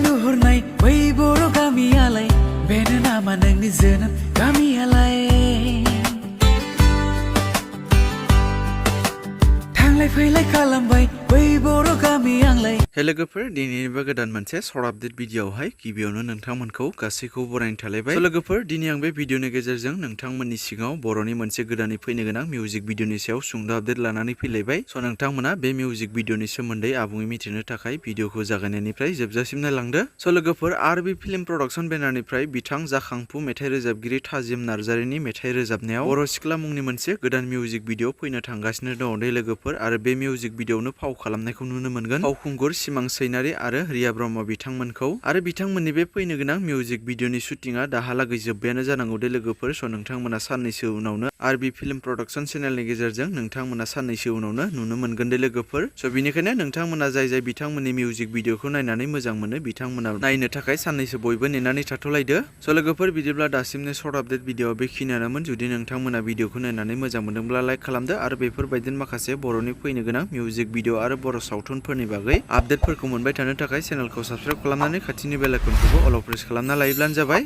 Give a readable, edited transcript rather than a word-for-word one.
नुहुरनाय बै बर' गामियालाय बेनो नामा नोंनि जोनोम गामियालाय थांलाय फैलाय खालामबाय बै बर' गामि आंलाय। हे लोगोफोर दिनैनिबो गोदान मोनसे सर्ट आपडेट भिडिअआवहाय गिबियावनो नोंथांमोनखौ गासैखौबो बरायनो थालायबाय। लोगोफोर दिनै आं बे भिडिअनि गेजेरजों नोंथांमोननि सिगाङाव बर'नि मोनसे गोदानै फैनो गोनां मिउजिक भिडिअनि सायाव सुंद' आपडेट लानानै फैलायबाय। नोंथांमोना बे मिउजिक भिडिअनि सोमोन्दै आबुङै मिथिनो थाखाय भिडिअखौ जागायनायनिफ्राय जोबजासिम नायलांदो। लोगोफोर आरबि फिल्म प्रडाक्सन बेनारनिफ्राय बिथां जाखांफु मेथाइ रोजाबगिरि थाजिम नार्जारिनि मेथाइ रोजाबनायाव बर' सिख्ला मुंनि मोनसे गोदान मिउजिक भिडिअ फैनो थांगासिनो दङ दे लोगोफोर आरो बे मिउजिक भिडिअआवनो फाव खालामनायखौ नुनो मोनगोन फावखुंगुर सिमां चैनारी आरो रिया ब्रह्म बिथांमोनखौ आरो बिथांमोननि बे फैनो गोनां मिउजिक भिडिअनि शुटिंआ दाहालागै जोब्बायानो जानांगौ दे लोगोफोर नोंथांमोना साननैसो उनावनो आरबि फिल्म प्रडाक्सन चेनेलनि गेजेरजों नोंथांमोना साननैसो उनावनो नुनो मोनगोन दे लोगोफोर बेनिखायनो नोंथांमोना जाय बिथांमोननि मिउजिक भिडिअखौ नायनानै मोजां मोनो बिथांमोना नायनो थाखाय साननैसो बयबो नेनानै थाथ'लायदो। लोगोफोर बिदिब्ला दासिमनो सर्ट आपडेट भिडिअ बेखिनियानोमोन। जुदि नोंथांमोना भिडिअखौ नायनानै मोजां मोनदोंब्ला लाइक खालामदो आरो बेफोरबायदिनो माखासे बर'नि फैनो गोनां मिउजिक भिडिअ आरो बर' सावथुनफोरनि बागै आपडेटफोरखौ मोनबाय थानो थाखाय चेनेलखौ साबस्क्राइब खालामनानै खाथिनि बेल आइकनखौबो अल प्रेस खालामना लायोब्लानो जाबाय।